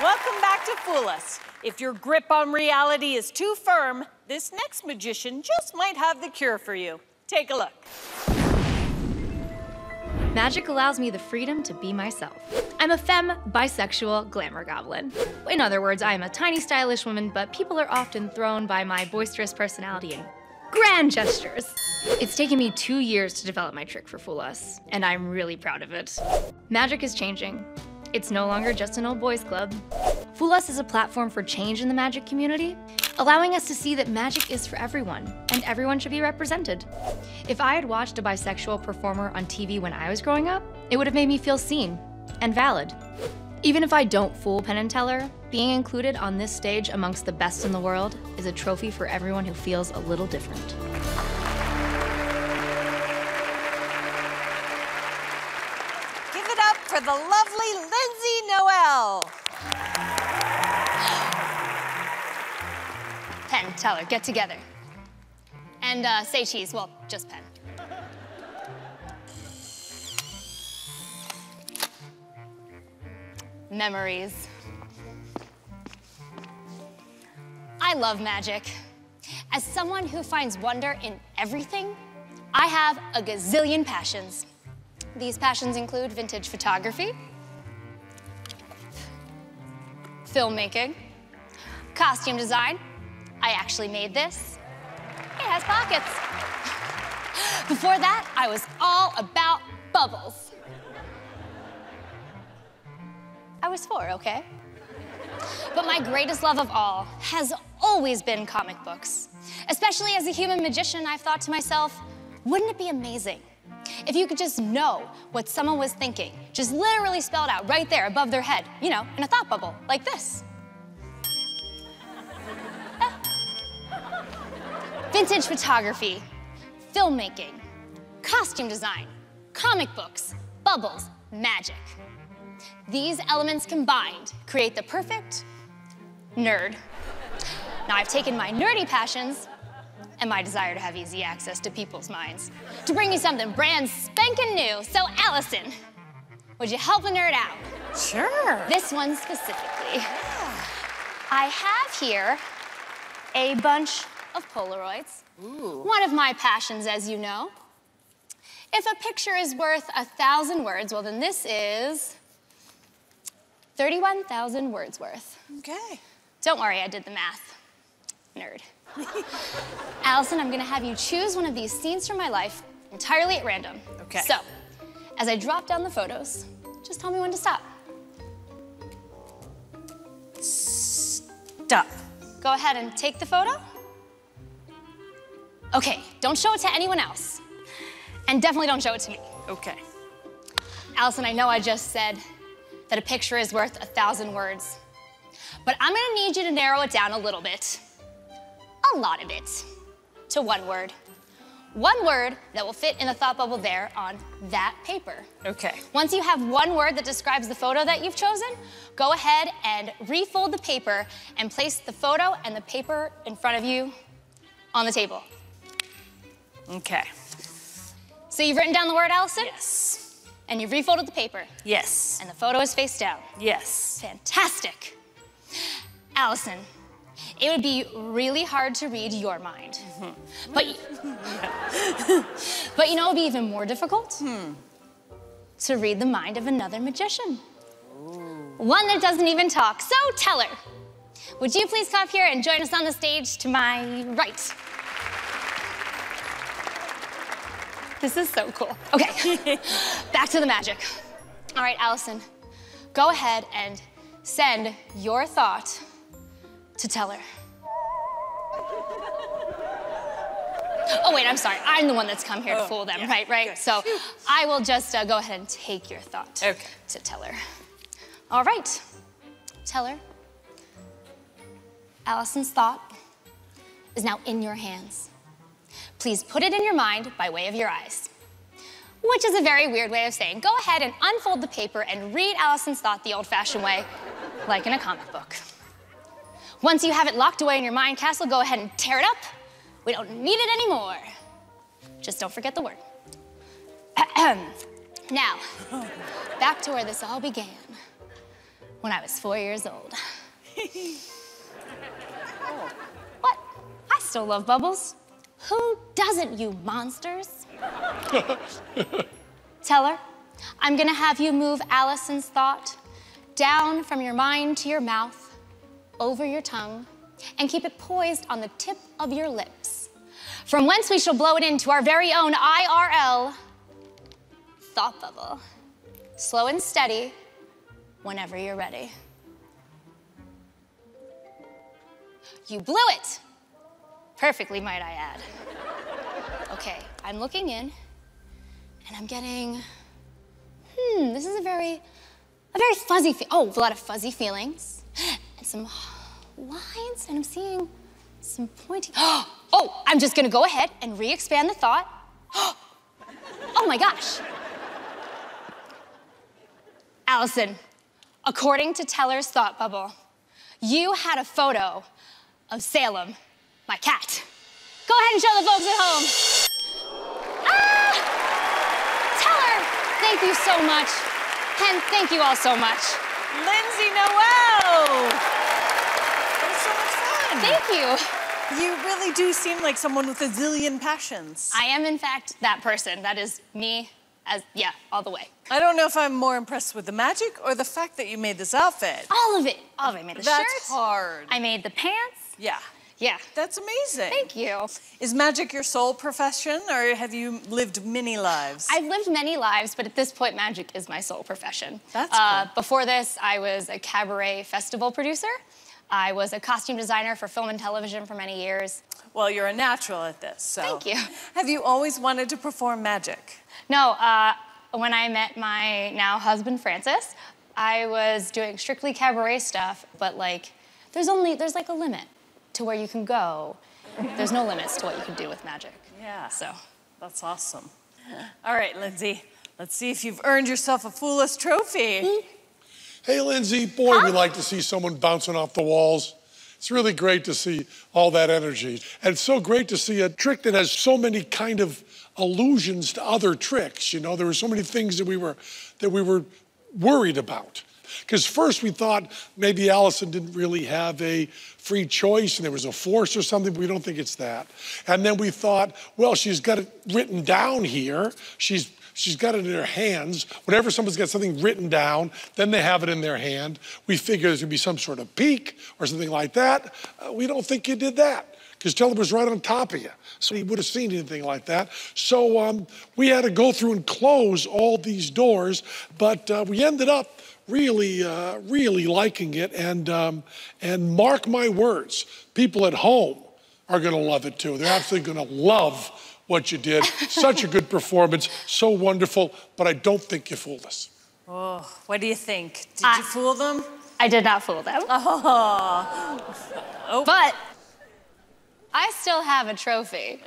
Welcome back to Fool Us. If your grip on reality is too firm, this next magician just might have the cure for you. Take a look. Magic allows me the freedom to be myself. I'm a femme, bisexual glamour goblin. In other words, I am a tiny, stylish woman, but people are often thrown by my boisterous personality and grand gestures. It's taken me 2 years to develop my trick for Fool Us, and I'm really proud of it. Magic is changing. It's no longer just an old boys club. Fool Us is a platform for change in the magic community, allowing us to see that magic is for everyone, and everyone should be represented. If I had watched a bisexual performer on TV when I was growing up, it would have made me feel seen and valid. Even if I don't fool Penn Teller, being included on this stage amongst the best in the world is a trophy for everyone who feels a little different. Give it up for the lovely Lindsey Noel. Penn Teller, get together. And say cheese, well, just Penn. Memories. I love magic. As someone who finds wonder in everything, I have a gazillion passions. These passions include vintage photography, filmmaking, costume design. I actually made this. It has pockets. Before that, I was all about bubbles. I was 4, okay? But my greatest love of all has always been comic books. Especially as a human magician, I've thought to myself, wouldn't it be amazing if you could just know what someone was thinking, just literally spelled out right there above their head, you know, in a thought bubble, like this. Vintage photography, filmmaking, costume design, comic books, bubbles, magic. These elements combined create the perfect nerd. Now I've taken my nerdy passions and my desire to have easy access to people's minds to bring you something brand spanking new. So Allison, would you help a nerd out? Sure. This one specifically. I have here a bunch of Polaroids. Ooh. One of my passions, as you know. If a picture is worth 1,000 words, well then this is 31,000 words worth. Okay. Don't worry, I did the math. Nerd. Allison, I'm gonna have you choose one of these scenes from my life entirely at random. Okay. So, as I drop down the photos, just tell me when to stop. Stop. Go ahead and take the photo. Okay, don't show it to anyone else. And definitely don't show it to me. Okay. Allison, I know I just said that a picture is worth 1,000 words, but I'm gonna need you to narrow it down a little bit, a lot of it, to one word. One word that will fit in the thought bubble there on that paper. Okay. Once you have one word that describes the photo that you've chosen, go ahead and refold the paper and place the photo and the paper in front of you on the table. Okay. So you've written down the word, Allison? Yes. And you've refolded the paper. Yes. And the photo is face down. Yes. Fantastic. Allison, it would be really hard to read your mind. But you know what would be even more difficult? To read the mind of another magician. Ooh. One that doesn't even talk. So, Teller, would you please come up here and join us on the stage to my right? This is so cool. Okay, back to the magic. All right, Allison, go ahead and send your thought to Teller. Oh wait, I'm sorry. I'm the one that's come here to fool them, yeah. right? Good. So I will just go ahead and take your thought to Teller. All right, Teller. Allison's thought is now in your hands. Please put it in your mind by way of your eyes, which is a very weird way of saying, go ahead and unfold the paper and read Allison's thought the old-fashioned way, like in a comic book. Once you have it locked away in your mind castle, go ahead and tear it up. We don't need it anymore. Just don't forget the word. Now, back to where this all began. when I was 4 years old. What? I still love bubbles. Who doesn't, you monsters? Teller, I'm gonna have you move Allison's thought down from your mind to your mouth, over your tongue, and keep it poised on the tip of your lips, from whence we shall blow it into our very own IRL thought bubble. Slow and steady, whenever you're ready. You blew it! Perfectly, might I add. Okay, I'm looking in, and I'm getting, this is a very fuzzy, a lot of fuzzy feelings, and some lines, and I'm seeing some pointing. Oh, I'm just gonna go ahead and re-expand the thought. Oh my gosh. Allison, according to Teller's thought bubble, you had a photo of Salem, my cat. Go ahead and show the folks at home. Ah! Teller, thank you so much. And thank you all so much. Lindsey Noel! That was so much fun. Thank you. You really do seem like someone with a zillion passions. I am, in fact, that person. That is me, all the way. I don't know if I'm more impressed with the magic or the fact that you made this outfit. All of it. All of it. I made the shirt. That's hard. I made the pants. Yeah. Yeah. That's amazing. Thank you. Is magic your sole profession, or have you lived many lives? I've lived many lives, but at this point, magic is my sole profession. That's cool. Before this, I was a cabaret festival producer. I was a costume designer for film and television for many years. Well, you're a natural at this, so. Thank you. Have you always wanted to perform magic? No, when I met my now husband, Francis, I was doing strictly cabaret stuff, but like, there's like a limit to where you can go. There's no limits to what you can do with magic. Yeah. So. That's awesome. All right, Lindsey, let's see if you've earned yourself a Fool Us trophy. Hey, Lindsey, boy, we like to see someone bouncing off the walls. It's really great to see all that energy. And it's so great to see a trick that has so many kind of allusions to other tricks. You know, there were so many things that we were worried about. Because first we thought maybe Allison didn't really have a free choice and there was a force or something, but we don't think it's that. And then we thought, well, she's got it written down here. She's got it in her hands. Whenever someone's got something written down, then they have it in their hand. We figure there's gonna be some sort of peek or something like that. We don't think you did that, because Teller was right on top of you. So he would have seen anything like that. So we had to go through and close all these doors, but we ended up really liking it. And mark my words, people at home are gonna love it too. They're absolutely gonna love what you did. Such a good performance, so wonderful, but I don't think you fooled us. Oh, what do you think? Did you fool them? I did not fool them. Oh. But I still have a trophy.